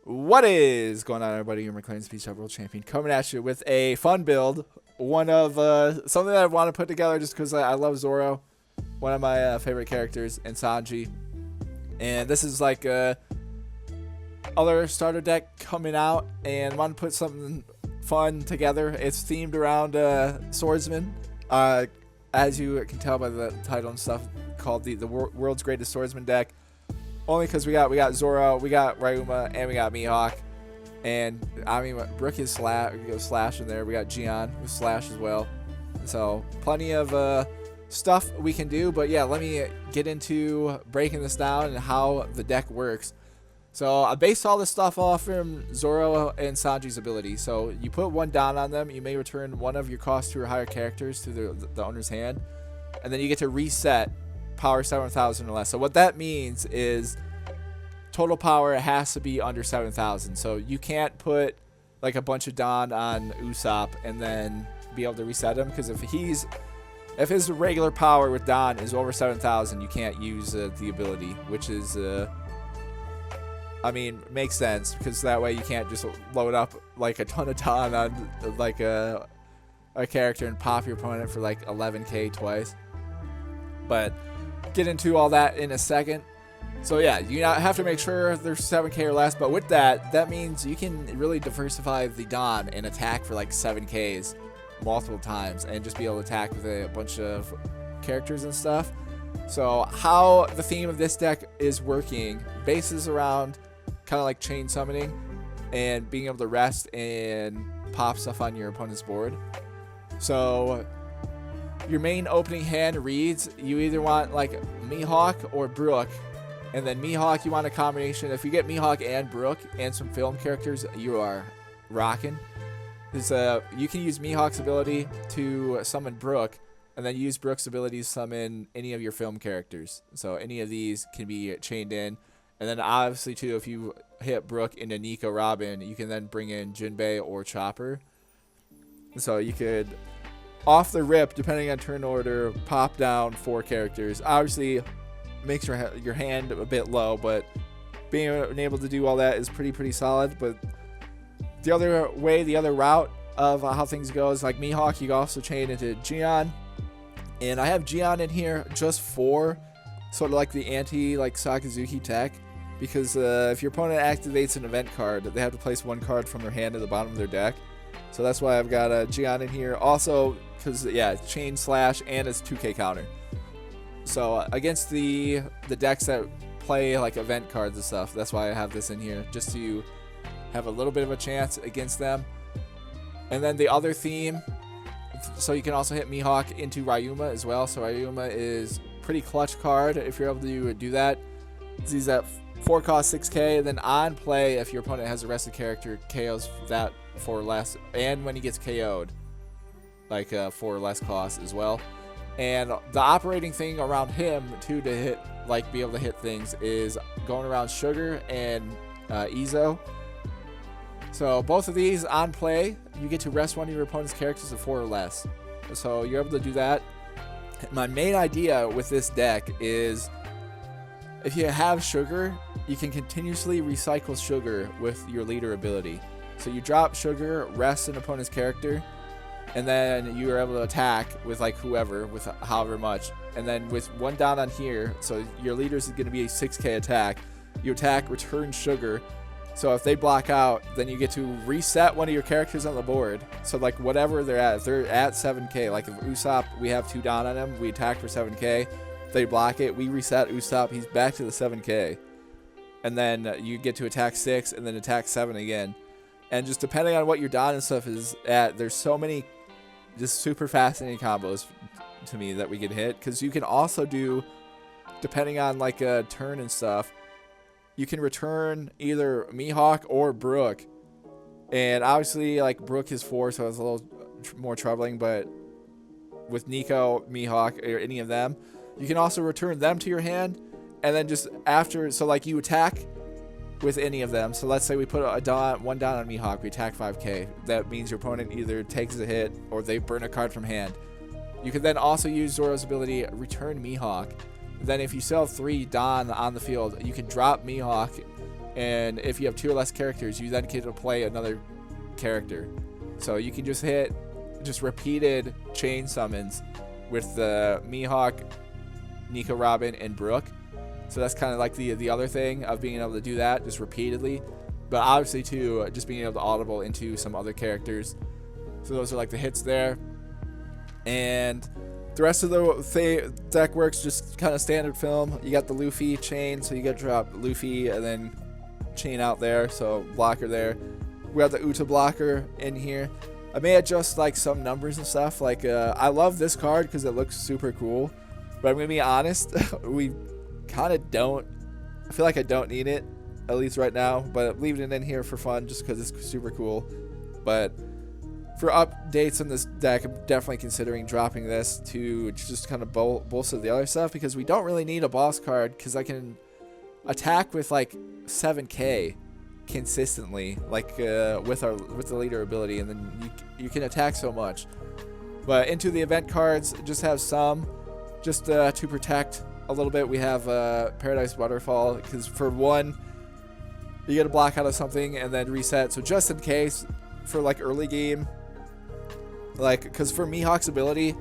What is going on, everybody? You're McLean's Beach Up World Champion coming at you with a fun build. One of something that I want to put together just because I love Zoro, one of my favorite characters, and Sanji. And this is like other starter deck coming out, and want to put something fun together. It's themed around Swordsmen, as you can tell by the title and stuff, called the World's Greatest Swordsman deck. Only because we got Zoro, we got Ryuma, and we got Mihawk. And I mean, Brook is Slash in there. We got Gion with Slash as well. So plenty of stuff we can do. But yeah, let me get into breaking this down and how the deck works. So I based all this stuff off from Zoro and Sanji's ability. So you put one down on them, you may return one of your cost 2 or higher characters to the owner's hand, and then you get to reset power 7,000 or less. So what that means is total power has to be under 7,000. So you can't put like a bunch of Don on Usopp and then be able to reset him, because if his regular power with Don is over 7,000, you can't use the ability, which is I mean, makes sense, because that way you can't just load up like a ton of Don on like a character and pop your opponent for like 11k twice. But get into all that in a second. So yeah, you have to make sure there's 7k or less, but with that means you can really diversify the Don and attack for like 7ks multiple times and just be able to attack with a bunch of characters and stuff. So how the theme of this deck is working bases around kind of like chain summoning and being able to rest and pop stuff on your opponent's board. So your main opening hand reads, you either want like Mihawk or Brook, and then Mihawk you want a combination. If you get Mihawk and Brook and some film characters, you are rocking. You can use Mihawk's ability to summon Brook, and then use Brook's ability to summon any of your film characters. So any of these can be chained in. And then obviously too, if you hit Brook into Nico Robin, you can then bring in Jinbei or Chopper. So you could, off the rip, depending on turn order, pop down 4 characters. Obviously makes your hand a bit low, but being able to do all that is pretty solid. But the other route of how things go is like Mihawk, you can also chain into Gion. And I have Gion in here just for sort of like the anti like Sakazuki tech, because if your opponent activates an event card, they have to place 1 card from their hand to the bottom of their deck. So that's why I've got Gion in here. Also, because yeah, chain slash and it's 2k counter. So against the decks that play like event cards and stuff, that's why I have this in here, just to have a little bit of a chance against them. And then the other theme, so you can also hit Mihawk into Ryuma as well. So Ryuma is pretty clutch card if you're able to do that. He's at 4 cost 6k, and then on play, if your opponent has a rested character, KOs that for less, and when he gets KO'd, like 4 or less cost as well. And the operating thing around him too, to hit, like be able to hit things, is going around Sugar and Izo. So both of these on play, you get to rest one of your opponent's characters of 4 or less. So you're able to do that. My main idea with this deck is, if you have Sugar, you can continuously recycle Sugar with your leader ability. So you drop Sugar, rest an opponent's character, and then you are able to attack with like whoever, with however much. And then with 1 down on here, so your leader's is going to be a 6k attack. You attack, return Sugar. So if they block out, then you get to reset one of your characters on the board. So like whatever they're at, if they're at 7k, like if Usopp, we have 2 down on him, we attack for 7k. If they block it, we reset Usopp, he's back to the 7k. And then you get to attack 6 and then attack 7 again. And just depending on what your Don and stuff is at, there's so many just super fascinating combos to me that we can hit. Because you can also do, depending on like a turn and stuff, you can return either Mihawk or Brook. And obviously like Brook is 4, so it's a little more troubling, but with Nico, Mihawk, or any of them, you can also return them to your hand. And then just after, so like you attack with any of them. So let's say we put 1 down on Mihawk, we attack 5k. That means your opponent either takes a hit or they burn a card from hand. You can then also use Zoro's ability, return Mihawk. Then if you still have 3 Don on the field, you can drop Mihawk And if you have 2 or less characters, you then get to play another character. So you can just hit repeated chain summons with the Mihawk, Nico Robin, and Brooke. So that's kind of like the other thing of being able to do that just repeatedly. But obviously too, just being able to audible into some other characters. So those are like the hits there. And the rest of the deck works just kind of standard film. You got the Luffy chain, so you got to drop Luffy and then chain out there, so blocker there. We have the Uta blocker in here. I may adjust like some numbers and stuff. Like I love this card because it looks super cool, but I'm gonna be honest, we kind of don't. I feel like I don't need it, at least right now, but I'm leaving it in here for fun just because it's super cool. But for updates on this deck, I'm definitely considering dropping this to just kind of bolster the other stuff, because we don't really need a boss card, because I can attack with like 7k consistently, like with the leader ability, and then you can attack so much. But into the event cards, just have some just to protect a little bit. We have Paradise Waterfall, because for one, you get a block out of something and then reset, so just in case for like early game, like, because for Mihawk's ability,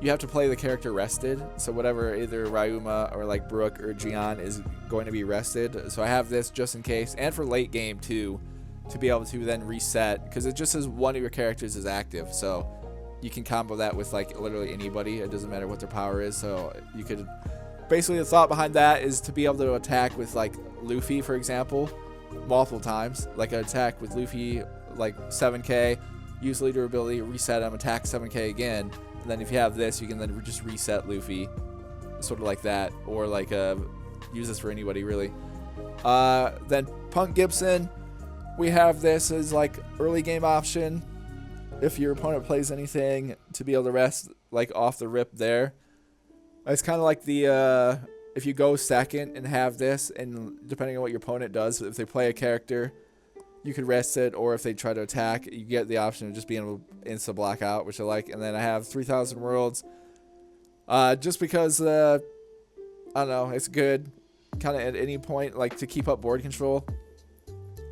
you have to play the character rested, so whatever, either Ryuma or like Brooke or Jian is going to be rested. So I have this just in case, and for late game too, to be able to then reset, because it just says one of your characters is active, so you can combo that with like literally anybody. It doesn't matter what their power is, so you could basically, the thought behind that is to be able to attack with like Luffy, for example, multiple times. Like an attack with Luffy like 7k, use leader ability, reset him, attack 7k again. And then if you have this, you can then just reset Luffy, sort of like that, or like use this for anybody really. Then Punk Gibson, we have this as like early game option if your opponent plays anything, to be able to rest like off the rip there. It's kind of like the if you go second and have this, and depending on what your opponent does, if they play a character, you could rest it, or if they try to attack, you get the option of just being able to insta block out, which I like. And then I have 3,000 Worlds, just because I don't know, it's good kind of at any point, like to keep up board control.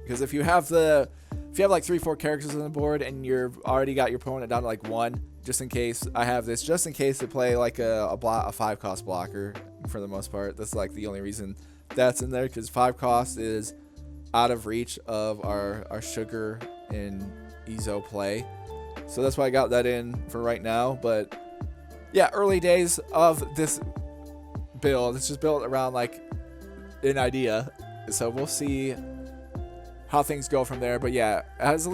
Because if you have like 3-4 characters on the board and you've already got your opponent down to like 1, just in case, I have this just in case they play like a 5-cost blocker. For the most part, that's like the only reason that's in there, because 5 cost is out of reach of our Sugar and Izo play, so that's why I got that in for right now. But yeah, early days of this build, it's just built around like an idea, so we'll see how things go from there. But yeah, it's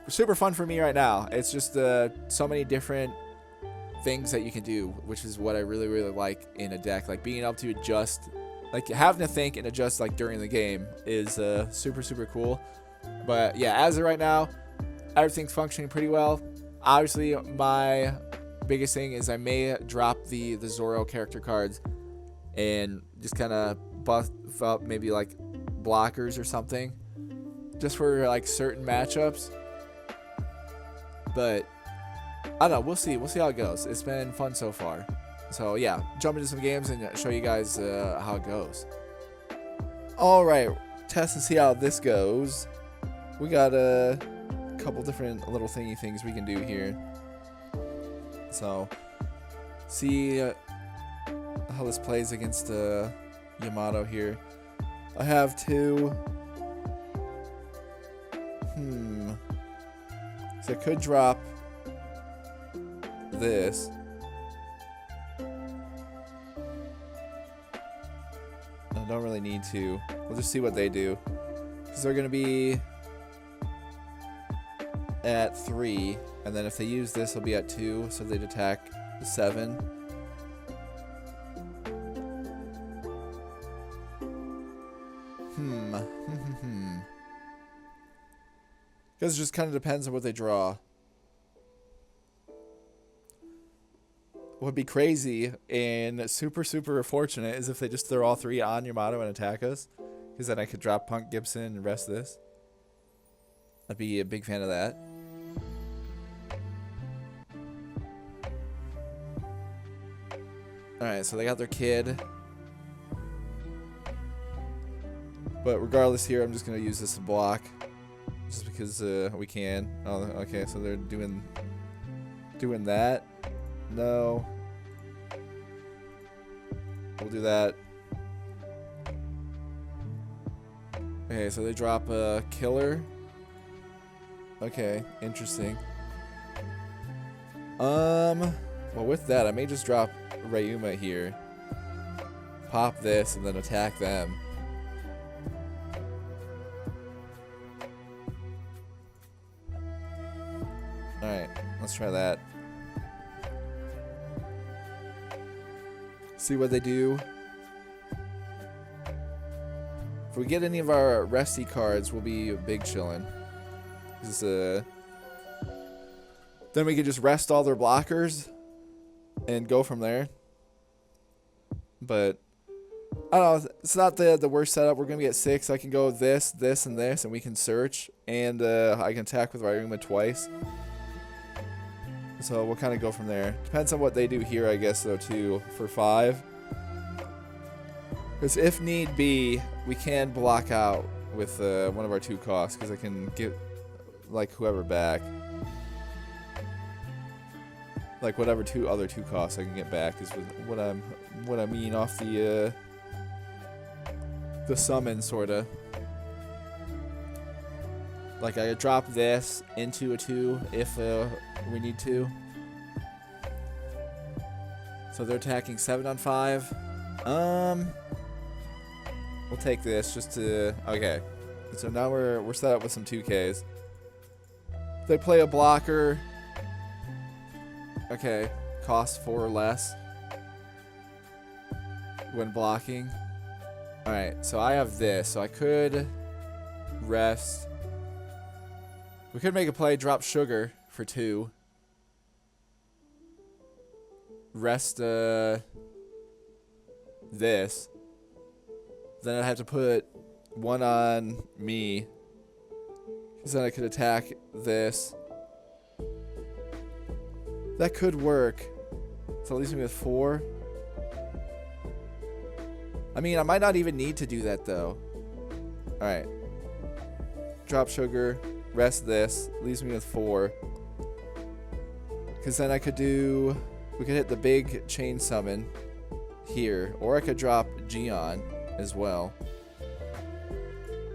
super fun for me right now. It's just so many different things that you can do, which is what I really like in a deck. Like being able to adjust, like having to think and adjust like during the game is super cool. But yeah, as of right now, everything's functioning pretty well. Obviously, my biggest thing is I may drop the Zoro character cards and just kind of buff up maybe like blockers or something, just for like certain matchups. But I don't know, we'll see how it goes. It's been fun so far. So yeah, jump into some games and show you guys how it goes. Alright, test and see how this goes. We got a couple different little thingy things we can do here. So, see how this plays against Yamato here. I have 2. So I could drop this. I don't really need to. We'll just see what they do, because they're gonna be at 3, and then if they use this, they'll be at 2. So they'd attack 7. Because it just kind of depends on what they draw. What would be crazy and super fortunate is if they just throw all 3 on Yamato and attack us, because then I could drop Punk Gibson and rest this. I'd be a big fan of that. Alright, so they got their kid. But regardless here, I'm just going to use this to block. Just because we can. Oh, okay, so they're doing that. No. We'll do that. Okay, so they drop a killer. Okay, interesting. Well, with that, I may just drop Ryuma here. Pop this and then attack them. Alright, let's try that. See what they do. If we get any of our resty cards, we'll be big chillin'. Then we can just rest all their blockers and go from there. But I don't know, it's not the worst setup. We're gonna get 6. I can go this, this, and this, and we can search, and I can attack with Ryuma twice. So we'll kind of go from there. Depends on what they do here, I guess, though, too, for 5. Because if need be, we can block out with one of our 2 costs, because I can get, like, whoever back. Like, whatever other 2 costs I can get back is what I mean off the summon, sorta. Like, I drop this into a 2 if we need to. So they're attacking 7 on 5. We'll take this just to... Okay. So now we're set up with some 2Ks. They play a blocker. Okay. Cost 4 or less when blocking. Alright, so I have this. So I could rest. We could make a play, drop sugar for 2. Rest this. Then I'd have to put 1 on me. Because then I could attack this. That could work. So it leaves me with 4. I mean, I might not even need to do that, though. Alright. Drop sugar. Rest this. Leaves me with 4. Because then I could do... We could hit the big chain summon here. Or I could drop Gion as well.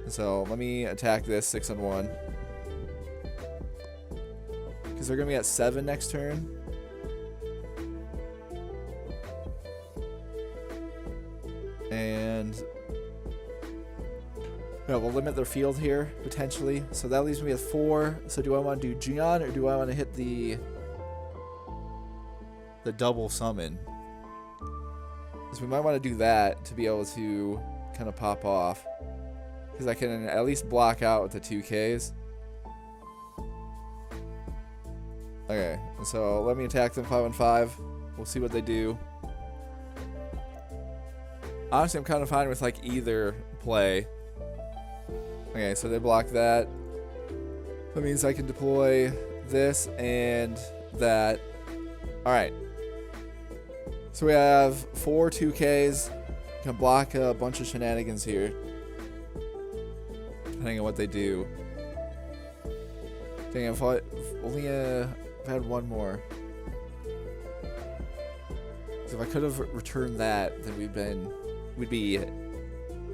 So let me attack this 6 on 1. Because they're going to be at 7 next turn. And yeah, we'll limit their field here, potentially. So that leaves me with 4. So do I want to do Gion, or do I want to hit the double summon? Because we might want to do that to be able to kind of pop off. Because I can at least block out with the 2Ks. Okay, so let me attack them 5 on 5. We'll see what they do. Honestly, I'm kind of fine with like either play. Okay, so they block that. That means I can deploy this and that. Alright. So we have 4 2Ks. Can block a bunch of shenanigans here. Depending on what they do. Dang, if I only had 1 more. So if I could have returned that, then we'd be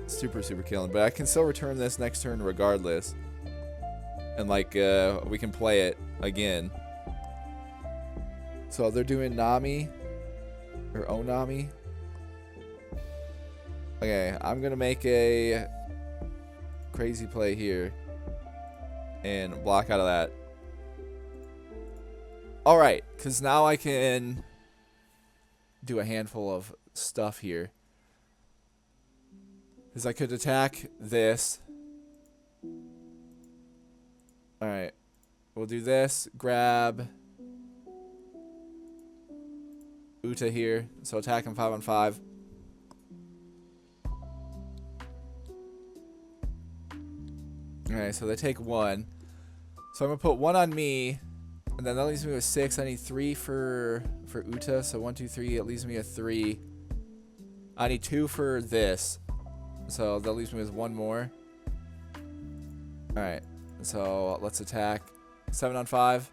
super killing. But I can still return this next turn regardless. And like we can play it again. So they're doing Nami or Onami. Okay, I'm gonna make a crazy play here and block out of that. Alright, because now I can do a handful of stuff here. Because I could attack this. Alright, we'll do this. Grab Uta here. So attack him 5 on 5. Alright, so they take 1. So I'm going to put 1 on me. And then that leaves me with 6. I need 3 for Uta. So 1, 2, 3. It leaves me with 3. I need 2 for this. So that leaves me with one more. Alright. So let's attack. 7 on 5.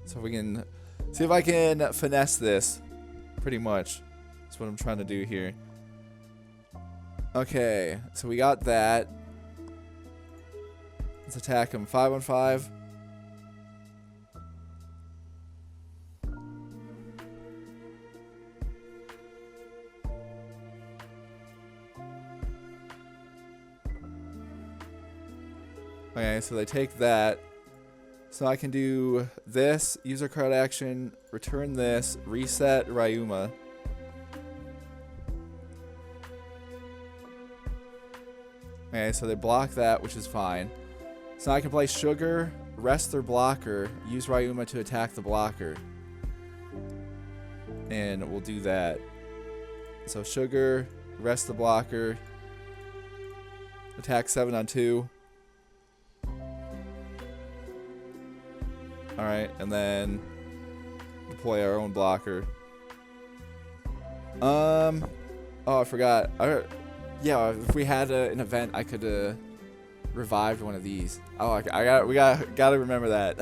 So we can see if I can finesse this. Pretty much. That's what I'm trying to do here. Okay. So we got that. Let's attack him. 5 on 5. Okay, so they take that. So I can do this, use a card action, return this, reset Ryuma. Okay, so they block that, which is fine. So I can play Sugar, rest their blocker, use Ryuma to attack the blocker. And we'll do that. So Sugar, rest the blocker, attack 7 on 2. Alright, and then deploy our own blocker. Oh, I forgot. Yeah, if we had an event, I could revived one of these. Oh, we gotta remember that.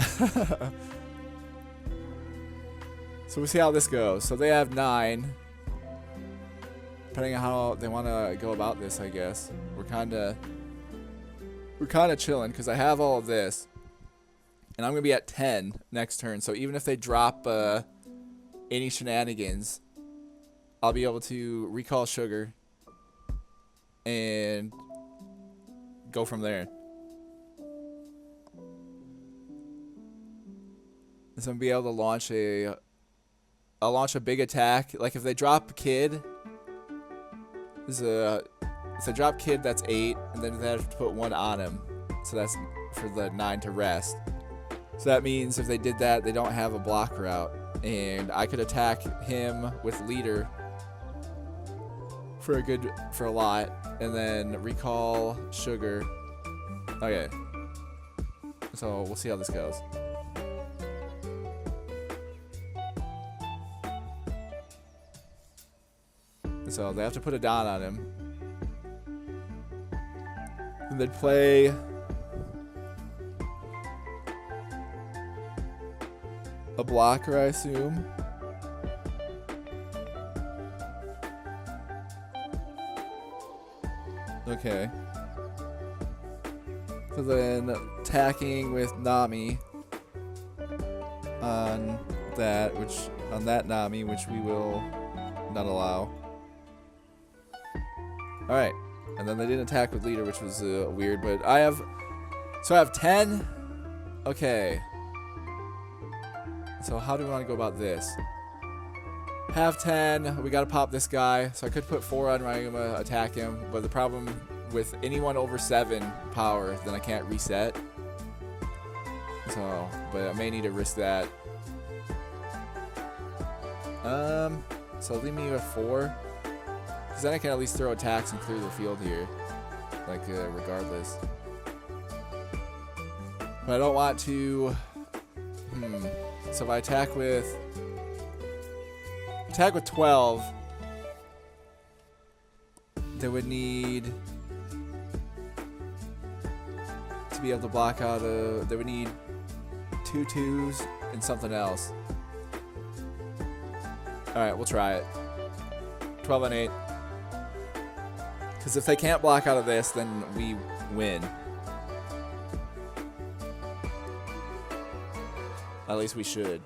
So we'll see how this goes. So they have 9. Depending on how they want to go about this, I guess. We're kind of chilling because I have all of this. And I'm going to be at 10 next turn. So even if they drop any shenanigans, I'll be able to recall Sugar and go from there. So I'm going to be able to launch I'll launch a big attack. Like if they drop Kid, if they drop Kid, that's 8, and then they have to put 1 on him. So that's for the 9 to rest. So that means if they did that, they don't have a blocker out. And I could attack him with Leader for a lot. And then recall Sugar. Okay. So we'll see how this goes. So they have to put a Don on him. And they'd play a blocker, I assume. Okay. So then attacking with Nami on that Nami, which we will not allow. Alright. And then they didn't attack with Leader, which was weird, but I have 10. Okay. So how do we want to go about this? Have 10. We got to pop this guy. So I could put 4 on Ryuma, attack him. But the problem with anyone over 7 power, then I can't reset. So, but I may need to risk that. So leave me with 4. Because then I can at least throw attacks and clear the field here. Like, regardless. But I don't want to... So if I attack with 12, they would need to be able to block out they would need 2 2s and something else. Alright, we'll try it. 12 on 8. Because if they can't block out of this, then we win. At least we should.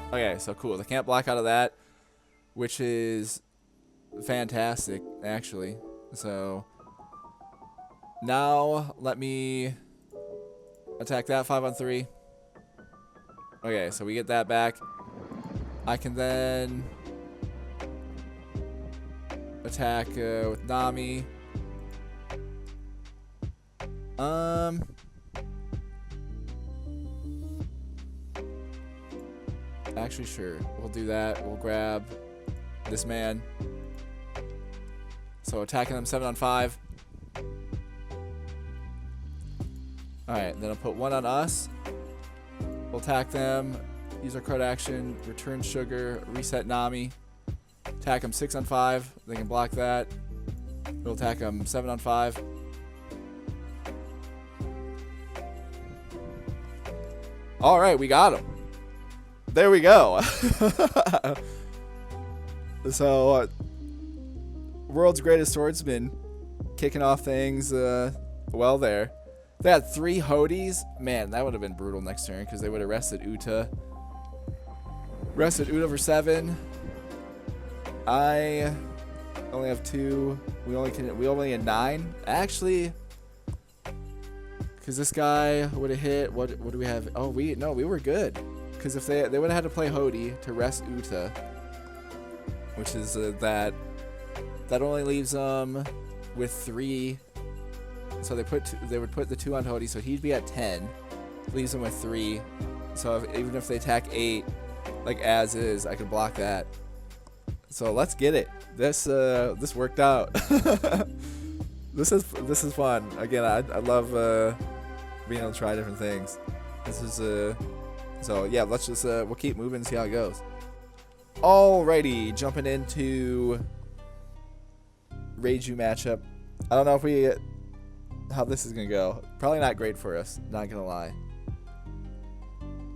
Okay, so cool. They can't block out of that, which is fantastic, actually. So now let me attack that 5 on 3. Okay, so we get that back. I can then attack with Nami. Actually, sure. We'll do that. We'll grab this man. So attacking them 7 on 5. Alright, then I'll put one on us. We'll attack them. Use our card action. Return Sugar. Reset Nami. Attack them 6 on 5. They can block that. We'll attack them 7 on 5. Alright, we got him. There we go. So, World's Greatest Swordsman kicking off things well there. They had 3 Hodies. Man, that would have been brutal next turn because they would have rested Uta. Rested Uta for 7. I only have 2. We only had 9. Actually, because this guy would have hit. What do we have? Oh, we were good. Because if they would have had to play Hodi to rest Uta, which is that only leaves them with 3. So they would put the 2 on Hodi, so he'd be at 10. Leaves him with 3. So even if they attack 8, like as is, I can block that. So let's get it. This worked out. This is fun. Again, I love being able to try different things. This is so yeah. Let's just we'll keep moving and see how it goes. Alrighty, jumping into Reiju matchup. I don't know how this is gonna go. Probably not great for us. Not gonna lie.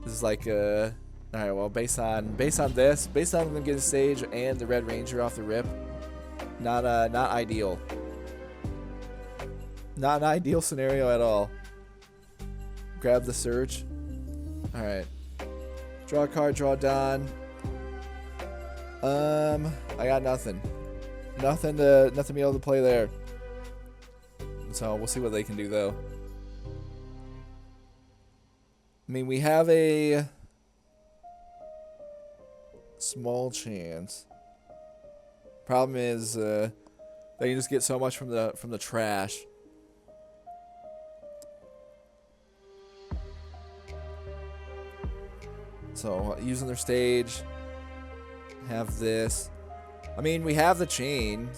This is like all right. Well, based on them getting stage and the Red Ranger off the rip, not ideal. Not an ideal scenario at all. Grab the Surge. All right. Draw a card. Draw Don. I got nothing. Nothing to be able to play there. So we'll see what they can do though. I mean, we have a small chance. Problem is, they can just get so much from the trash. So using their stage, have this. I mean, we have the chain,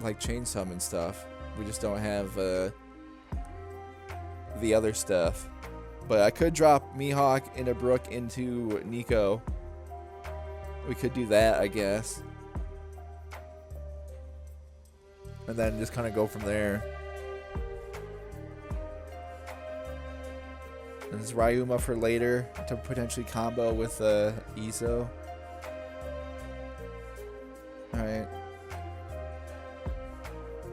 like chain summon stuff. We just don't have the other stuff. But I could drop Mihawk into Brook into Nico. We could do that, I guess. And then just kind of go from there. And this is Ryuma for later to potentially combo with Iso. Alright.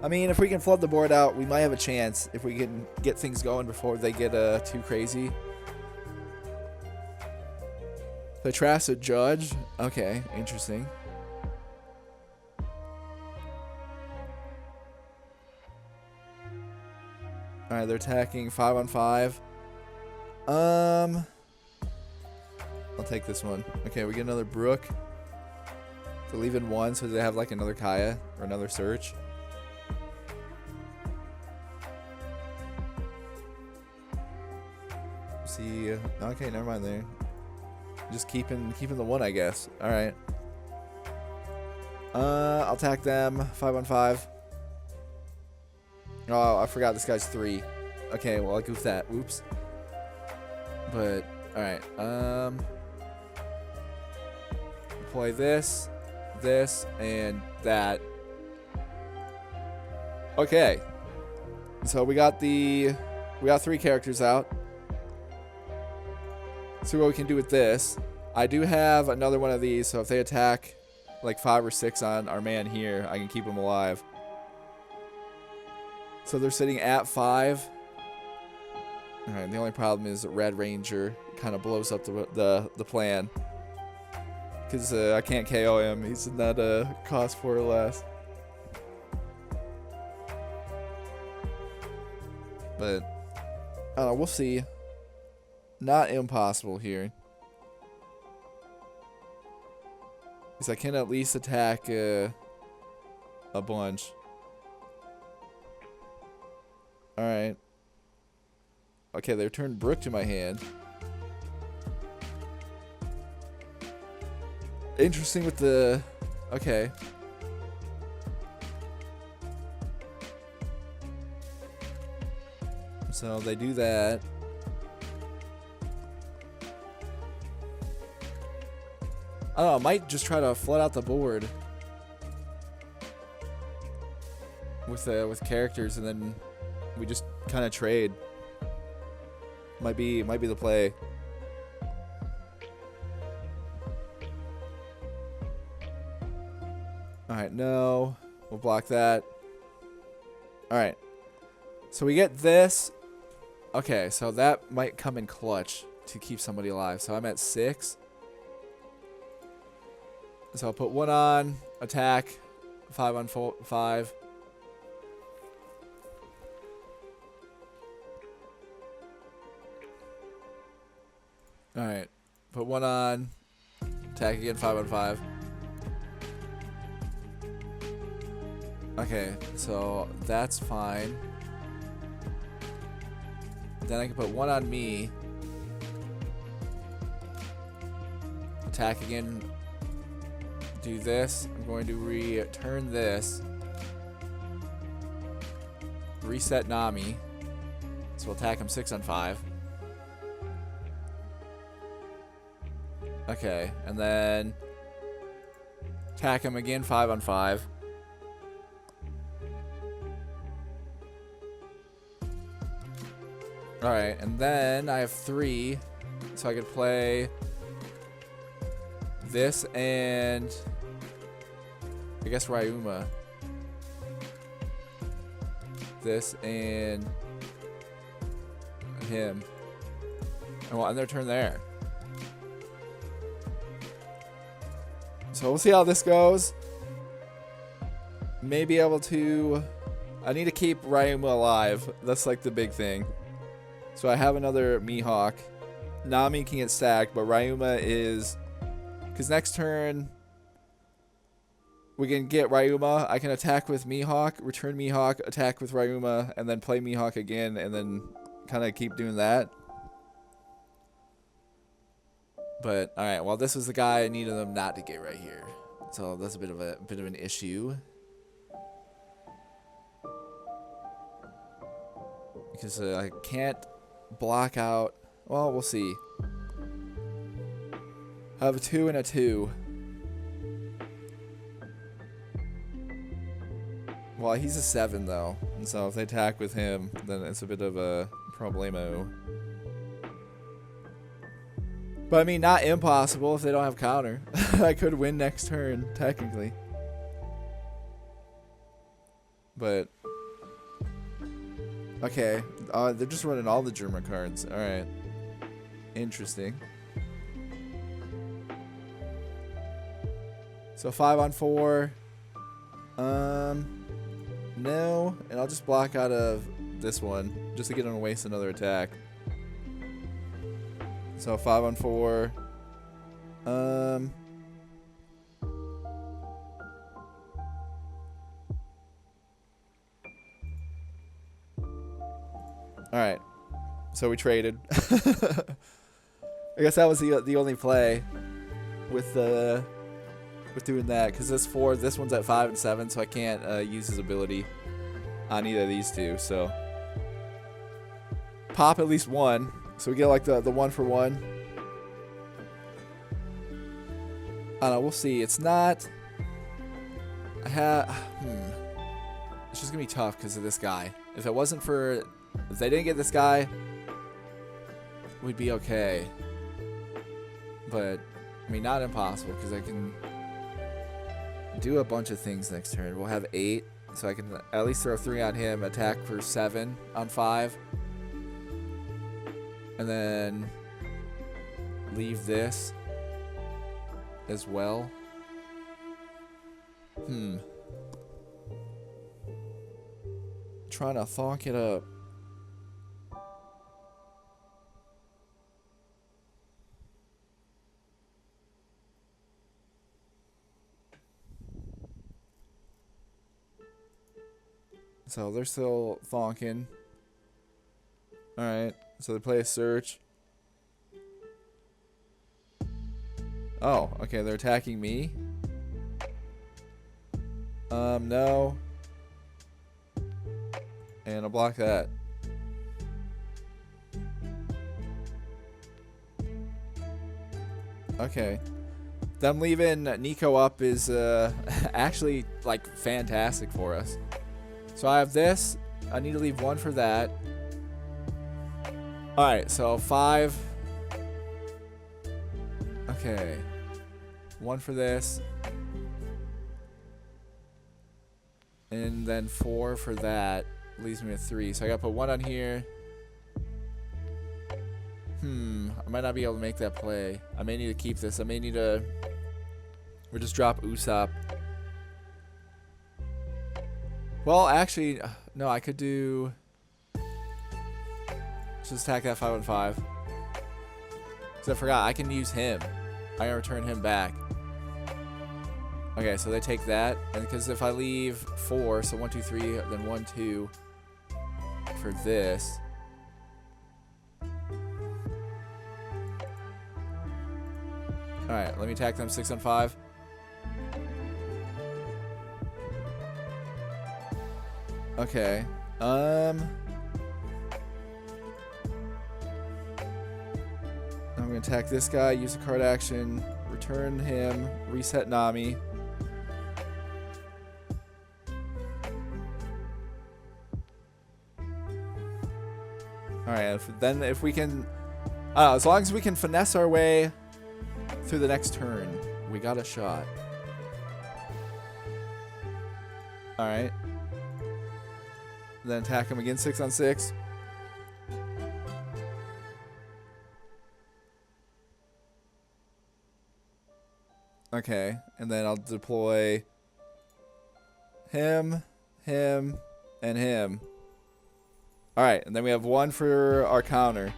I mean, if we can flood the board out, we might have a chance if we can get things going before they get too crazy. They trash a judge. Okay, interesting. Alright, they're attacking 5 on 5. I'll take this one. Okay, we get another Brook. They're leaving 1, so they have like another Kaya or another Search. See, okay, never mind there. Just keeping the 1, I guess. All right. I'll attack them 5 on 5. Oh, I forgot this guy's 3. Okay, well I goofed that. Oops. But all right. Play this, and that. Okay. So we got 3 characters out. See what we can do with this. I do have another one of these, so if they attack like 5 or 6 on our man here, I can keep him alive. So they're sitting at 5. Alright, the only problem is Red Ranger kind of blows up the plan. Because I can't KO him. He's in that cost 4 or less. But, I don't know, we'll see. Not impossible here. Because I can at least attack a bunch. Alright. Okay, they returned Brook to my hand. Interesting with the... Okay. So they do that. I don't know, I might just try to flood out the board with characters, and then we just kind of trade. Might be the play. All right, no, we'll block that. All right, so we get this. Okay, so that might come in clutch to keep somebody alive. So I'm at 6. So I'll put 1 on, attack, 5 on 5. Alright, put 1 on, attack again, 5 on 5. Okay, so that's fine. Then I can put 1 on me. Attack again. Do this. I'm going to return this. Reset Nami. So we'll attack him 6 on 5. Okay, and then attack him again 5 on 5. Alright, and then I have 3, so I could play this and I guess Ryuma. This and him. And we'll end their turn there. So we'll see how this goes. May be able to... I need to keep Ryuma alive. That's like the big thing. So I have another Mihawk. Nami can get stacked, but Ryuma is... Because next turn, we can get Ryuma. I can attack with Mihawk, return Mihawk, attack with Ryuma, and then play Mihawk again, and then kind of keep doing that. But, alright, well, this was the guy I needed them not to get right here. So that's a bit of an issue. Because I can't block out... Well, we'll see. I have a 2 and a 2. Well, he's a 7, though. And so if they attack with him, then it's a bit of a problemo. But, I mean, not impossible if they don't have counter. I could win next turn, technically. But... Okay. They're just running all the German cards. Alright. Interesting. So 5 on 4. No. And I'll just block out of this one. Just to get him to waste another attack. So 5 on 4. Alright. So we traded. I guess that was the only play with doing that, because this one's at 5 and 7, so I can't use his ability on either of these two. So pop at least one, so we get like the 1 for 1. I don't know. We'll see. It's not. It's just gonna be tough because of this guy. If they didn't get this guy, we'd be okay. But I mean, not impossible, because I can do a bunch of things next turn. We'll have 8, so I can at least throw 3 on him, attack for 7 on 5, and then leave this as well. Trying to thonk it up. So they're still thonking. Alright, so they play a search. Oh, okay, they're attacking me. No. And I'll block that. Okay. them leaving Nico up is actually like fantastic for us. So I have this. I need to leave 1 for that. All right, so 5. Okay, 1 for this, and then 4 for that. Leaves me with 3. So I gotta put 1 on here. I might not be able to make that play. I may need to keep this. I may need to. Or just drop Usopp. Well, actually, no. I could do. Just attack that 5 on 5. Because I forgot I can use him. I can return him back. Okay, so they take that, and because if I leave 4, so 1, 2, 3, then 1, 2 for this. All right, let me attack them 6 on 5. Okay. I'm gonna attack this guy, use a card action, return him, reset Nami. Alright, then if we can, as long as we can finesse our way through the next turn, we got a shot. Alright. Then attack him again 6 on 6. Okay, and then I'll deploy him, him, and him. Alright, and then we have 1 for our counter.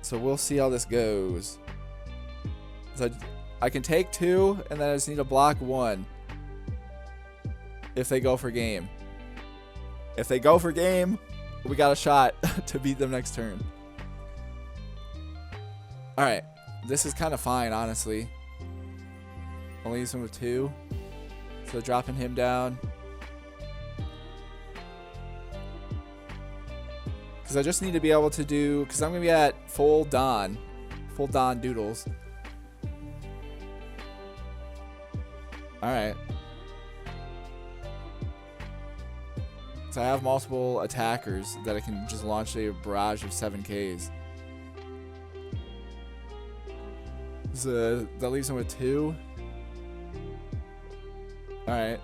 So we'll see how this goes. So I can take 2, and then I just need to block 1. If they go for game. If they go for game, we got a shot to beat them next turn. Alright. This is kind of fine, honestly. Only use him with 2. So dropping him down. Because I just need to be able to do... Because I'm going to be at full Dawn. Full Dawn Doodles. Alright. So I have multiple attackers that I can just launch a barrage of 7Ks. So that leaves him with 2. Alright.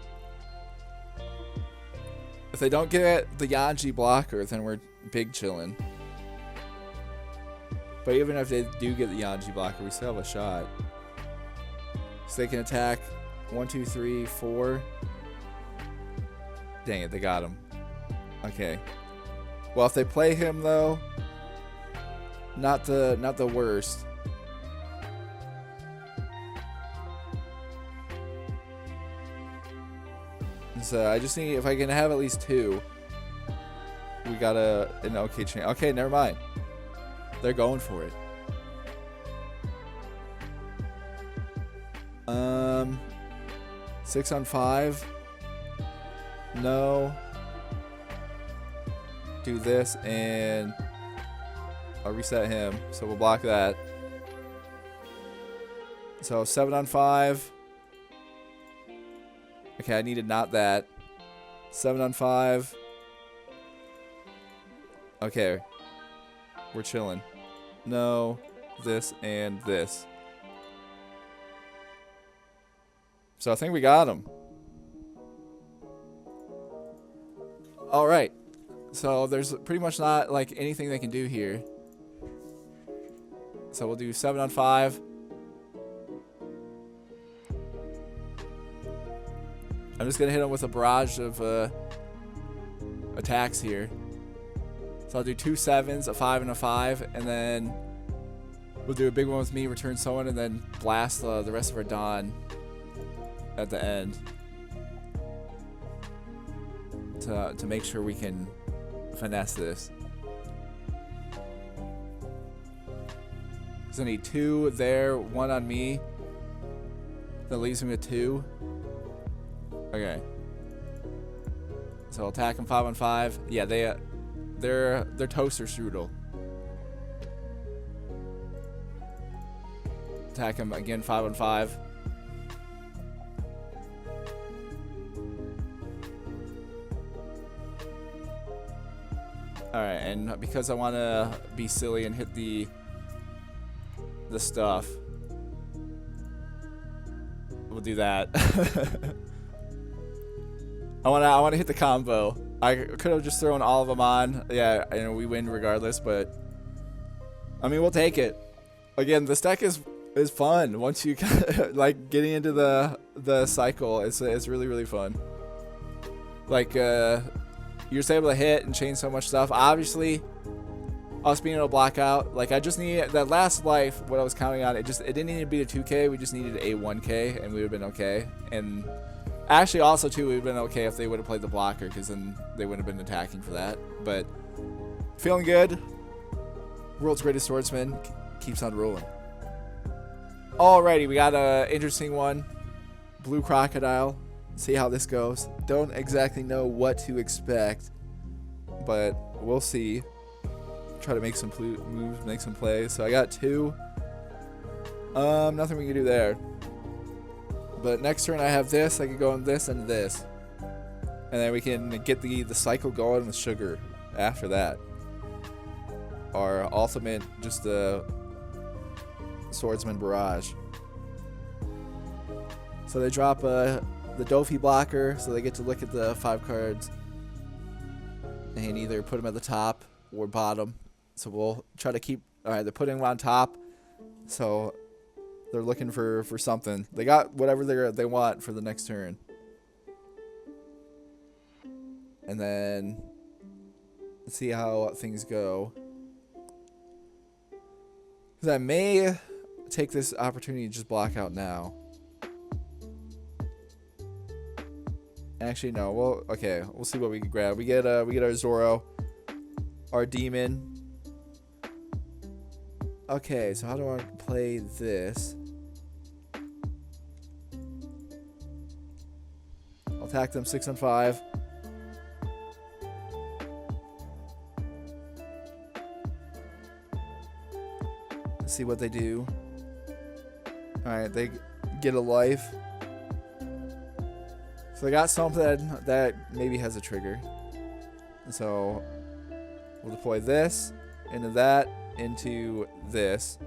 If they don't get the Yanji blocker, then we're big chillin'. But even if they do get the Yanji blocker, we still have a shot. So they can attack 1, 2, 3, 4. Dang it, they got him. Okay. Well, if they play him though, not the worst. So I just need, if I can have at least 2, we got an okay chance. Okay, never mind. They're going for it. 6 on 5. No. Do this and I'll reset him. So we'll block that. So 7 on 5. Okay, I needed not that. 7 on 5. Okay. We're chilling. No. This and this. So I think we got him. Alright. So there's pretty much not like anything they can do here. So we'll do 7 on 5. I'm just gonna hit him with a barrage of attacks here. So I'll do 2 7s, a 5 and a 5, and then we'll do a big one with me, return someone, and then blast the rest of our Dawn at the end to make sure we can finesse this. So I need 2 there, 1 on me. That leaves me with 2. Okay. So I'll attack them 5 on 5. Yeah, they're toaster strudel. Attack him again 5-on-5. Alright, and because I want to be silly and hit the stuff, we'll do that. I want to hit the combo. I could have just thrown all of them on. Yeah, and we win regardless, but I mean, we'll take it. Again, this deck is fun once you like getting into the cycle. It's really, really fun. Like you're just able to hit and change so much stuff. Obviously, us being able to block out, like I just need that last life. What I was counting on, it didn't need to be a 2K. We just needed a 1K, and we would have been okay. And actually, also too, we would have been okay if they would have played the blocker, because then they wouldn't have been attacking for that. But feeling good. World's greatest swordsman keeps on rolling. Alrighty, we got a interesting one. Blue Crocodile. See how this goes. Don't exactly know what to expect, but we'll see. Try to make some moves, make some plays. So I got 2. Nothing we can do there. But next turn I have this. I can go on this and this, and then we can get the cycle going with sugar after that. Our ultimate, just the swordsman barrage. So they drop the Dofi blocker, so they get to look at the 5 cards and either put them at the top or bottom. So we'll try to keep. All right, they're putting them on top, so they're looking for something. They got whatever they want for the next turn, and then let's see how things go. Because I may take this opportunity to just block out now. Actually, no. Well, okay. We'll see what we can grab. We get our Zoro, our demon. Okay, so how do I play this? I'll attack them 6-on-5. See what they do. All right, they get a life. So they got something that maybe has a trigger. So we'll deploy this into that into this.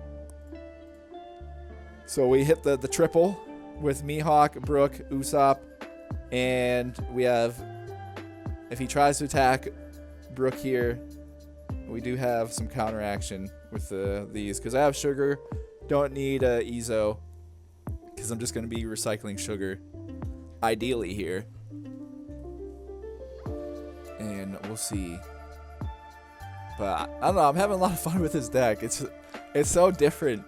So we hit the triple with Mihawk, Brook, Usopp, and we have, if he tries to attack Brook here, we do have some counter action with these, because I have sugar. Don't need Ezo, because I'm just going to be recycling sugar ideally here, and we'll see. But I don't know, I'm having a lot of fun with this deck. It's so different.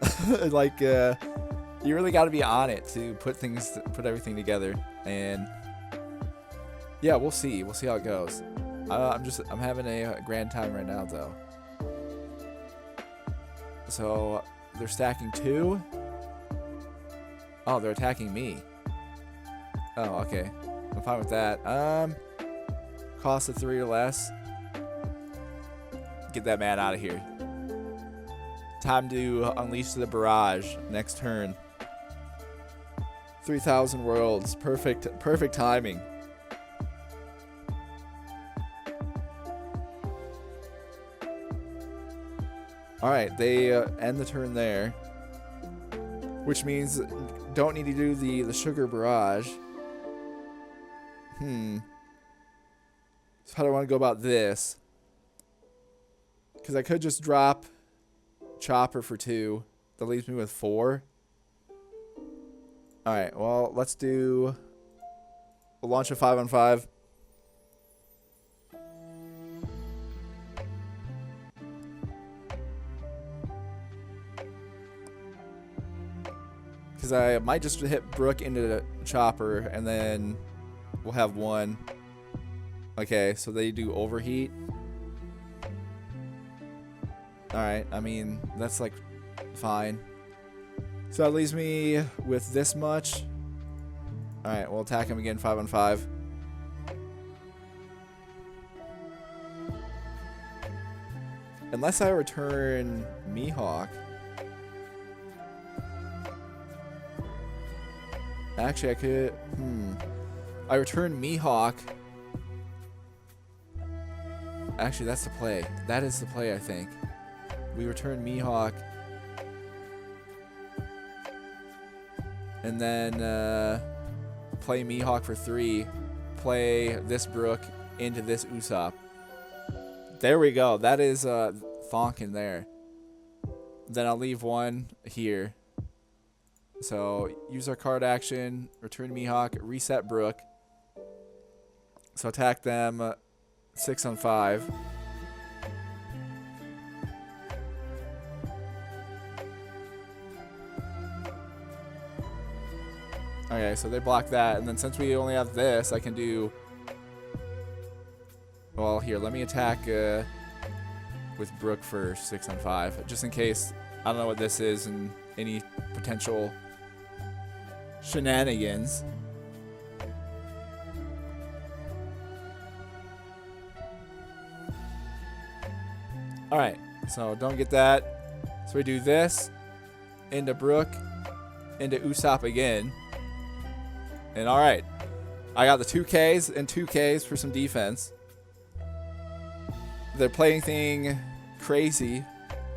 Like you really got to be on it to put everything together, and yeah, we'll see how it goes. I'm having a grand time right now though. So they're stacking 2. Oh, they're attacking me. Oh, okay. I'm fine with that. Cost of 3 or less. Get that man out of here. Time to unleash the barrage next turn. 3,000 worlds. Perfect timing. Alright, they end the turn there. Which means don't need to do the sugar barrage. So how do I want to go about this? Because I could just drop Chopper for 2. That leaves me with 4. Alright, well, let's do... We'll launch a 5-on-5. Because I might just hit Brook into the Chopper, and then we'll have 1. Okay, so they do overheat. Alright, I mean, that's like fine. So that leaves me with this much. Alright, we'll attack him again 5-on-5. Unless I return Mihawk. Actually, I could... I return Mihawk. Actually, that's the play. That is the play, I think. We return Mihawk. And then play Mihawk for 3. Play this Brook into this Usopp. There we go. That is Thonk in there. Then I'll leave 1 here. So use our card action, return Mihawk, reset Brook. So attack them 6 on 5. Okay, so they block that, and then since we only have this, I can do... Well, here, let me attack with Brook first, 6 on 5, just in case I don't know what this is and any potential shenanigans. Alright, so don't get that. So we do this, into Brook, into Usopp again. And alright, I got the 2Ks and 2Ks for some defense. They're playing thing crazy.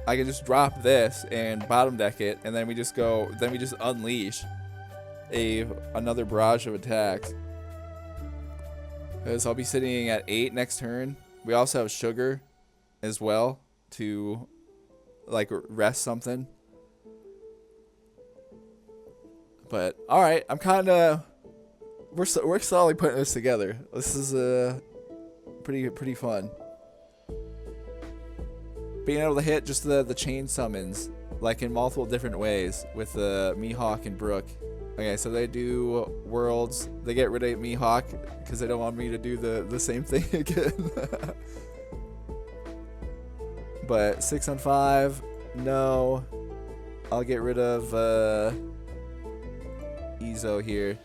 I can just drop this and bottom deck it, and then we just go, then we just unleash another barrage of attacks. Because I'll be sitting at 8 next turn. We also have Sugar as well to like rest something. But alright, I'm kinda we're slowly putting this together. This is pretty fun. Being able to hit just the chain summons like in multiple different ways with Mihawk and Brook. Okay, so they do worlds. They get rid of Mihawk because they don't want me to do the same thing again. But 6 on 5, no. I'll get rid of Izo here.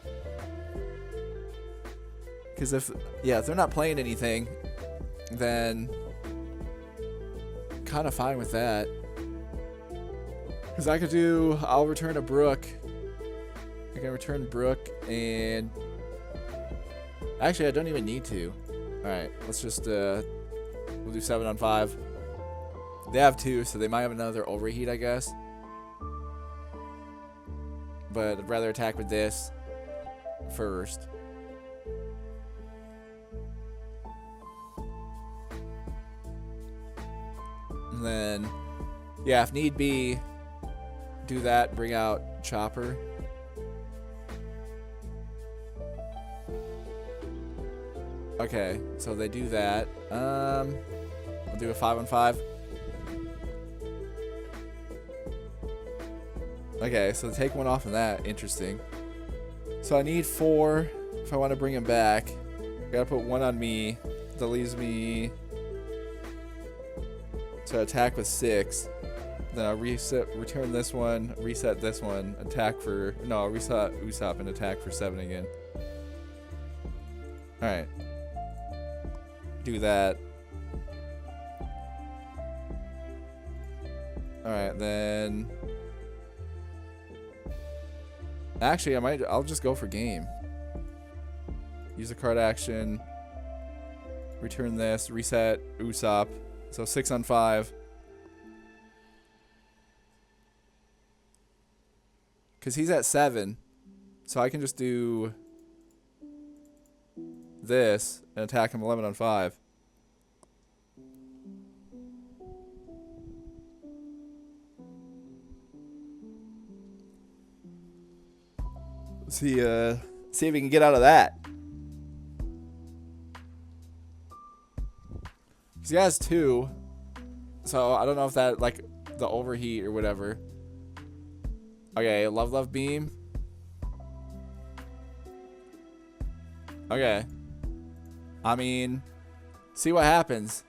Because if they're not playing anything, then kind of fine with that. Because I'll return a Brook. I can return Brook and actually I don't even need to. Alright, let's just we'll do 7 on 5. They have 2, so they might have another overheat, I guess. But I'd rather attack with this first. And then, yeah, if need be, do that, bring out Chopper. Okay, so they do that. I'll do a 5 on 5. Okay, so take 1 off of that. Interesting. So I need 4 if I want to bring him back. Gotta put 1 on me. That leaves me to attack with 6. Then I'll return this one, reset this one, reset Usopp and attack for 7 again. Alright. Do that. Alright, then actually I'll just go for game. Use a card action. Return this, reset Usopp. So 6 on 5. Cause he's at 7. So I can just do this and attack him 11 on 5. See if we can get out of that. He has 2, so I don't know if that like the overheat or whatever. Okay, love beam. Okay. I mean, see what happens.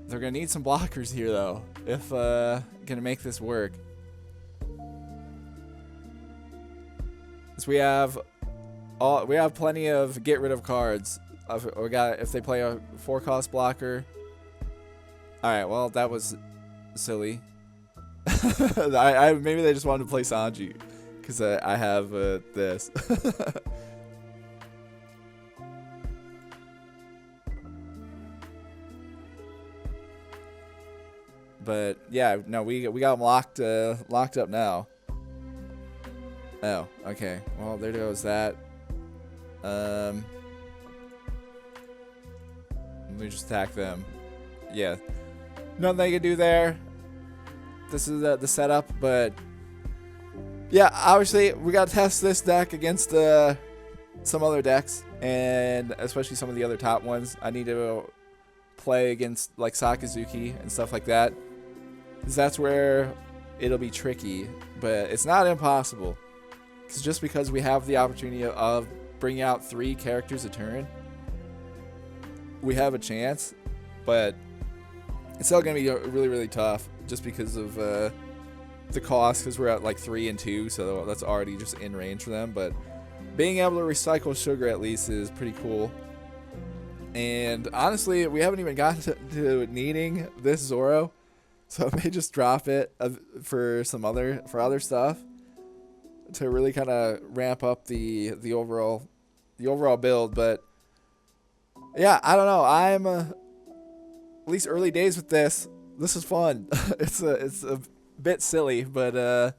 They're gonna need some blockers here though, if gonna make this work. So we have plenty of get rid of cards. We got if they play a 4-cost blocker. All right, well that was silly. Maybe they just wanted to play Sanji, because I have this. But yeah, no, we got them locked up now. Oh, okay. Well, there goes that. Let me just attack them. Yeah, nothing they can do there. This is the setup, but yeah, obviously we gotta test this deck against some other decks, and especially some of the other top ones. I need to play against like Sakazuki and stuff like that, because that's where it'll be tricky, but it's not impossible. Because just because we have the opportunity of bringing out 3 characters a turn, we have a chance, but it's still going to be really, really tough just because of the cost, because we're at like 3 and 2, so that's already just in range for them. But being able to recycle sugar at least is pretty cool. And honestly, we haven't even gotten to needing this Zoro, so I may just drop it for other stuff to really kind of ramp up the overall build. But yeah, I don't know. I'm at least early days with this. This is fun. It's a bit silly, but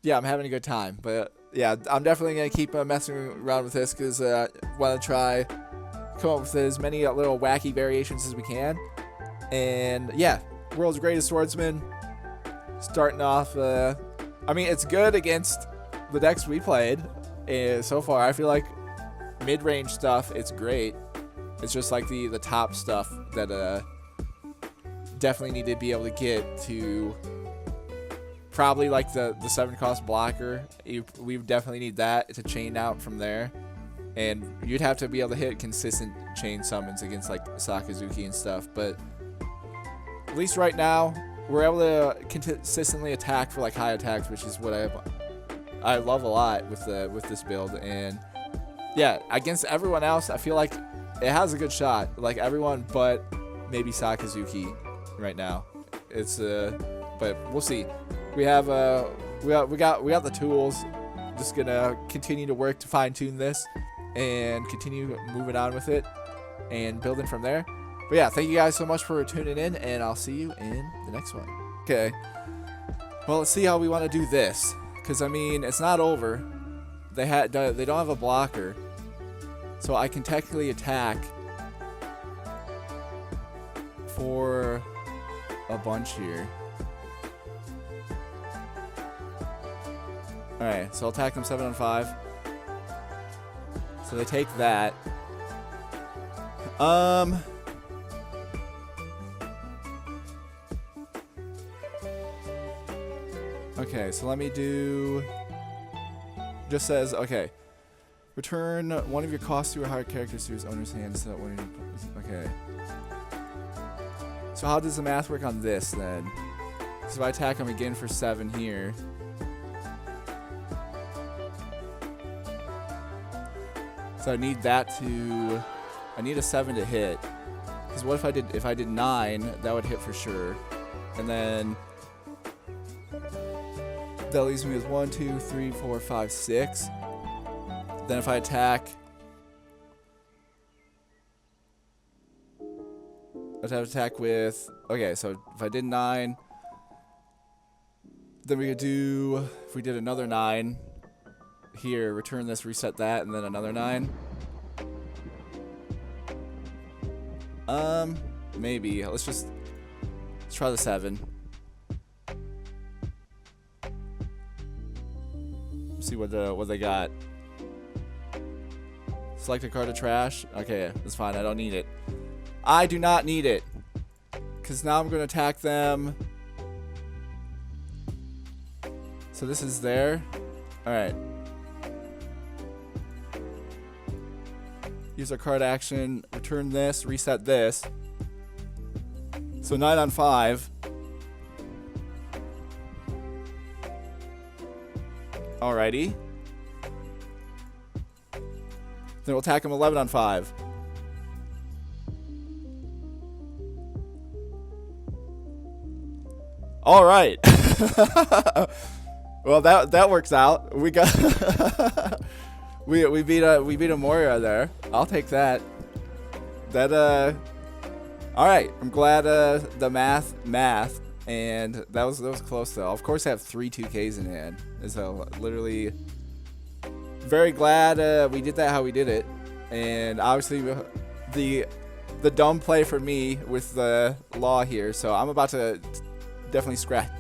yeah, I'm having a good time. But yeah, I'm definitely gonna keep messing around with this, because I want to try come up with as many little wacky variations as we can. And yeah, world's greatest swordsman. Starting off, I mean, it's good against the decks we played so far. I feel like mid-range stuff, it's great. It's just like the top stuff that definitely need to be able to get to probably like the 7-cost blocker. We definitely need that to chain out from there. And you'd have to be able to hit consistent chain summons against like Sakazuki and stuff. But at least right now, we're able to consistently attack for like high attacks, which is what I love a lot with this build. And yeah, against everyone else, I feel like it has a good shot. Like everyone but maybe Sakazuki right now. It's but we'll see. We have we got the tools. Just gonna continue to work to fine tune this and continue moving on with it and building from there. But yeah, thank you guys so much for tuning in, and I'll see you in the next one. Okay. Well, let's see how we want to do this, because I mean, it's not over. They don't have a blocker, so I can technically attack for a bunch here. All right, so I'll attack them 7 on 5. So they take that. Okay, so let me do. Just says, okay. Return one of your cost to a higher characters to his owner's hand. So okay. So how does the math work on this then? So if I attack him again for 7 here. So I need that to. I need a 7 to hit. Because what if I did 9, that would hit for sure. And then that leaves me with 1, 2, 3, 4, 5, 6. Then if I attack, I'd have to attack with. Okay, so if I did 9, then we could do. If we did another 9 here, return this, reset that, and then another 9. Maybe. Let's try the 7. See what they got. Select a card to trash. Okay, that's fine. I don't need it. I do not need it, because now I'm going to attack them. So this is there. All right. Use our card action. Return this. Reset this. So 9 on 5. Alrighty. Then we'll attack him 11 on 5. All right. Well, that works out. We got we beat a Moria there. I'll take that. All right. I'm glad the math, and that was close though. Of course, I have 3 2Ks in hand, so literally very glad we did that how we did it, and obviously the dumb play for me with the law here. So I'm about to definitely scrap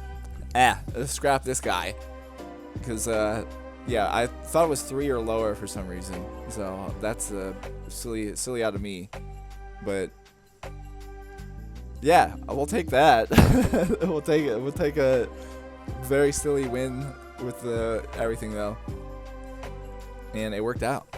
this guy because yeah, I thought it was 3 or lower for some reason. So that's silly out of me, but. Yeah, we'll take that. We'll take it. We'll take a very silly win with everything though, and it worked out.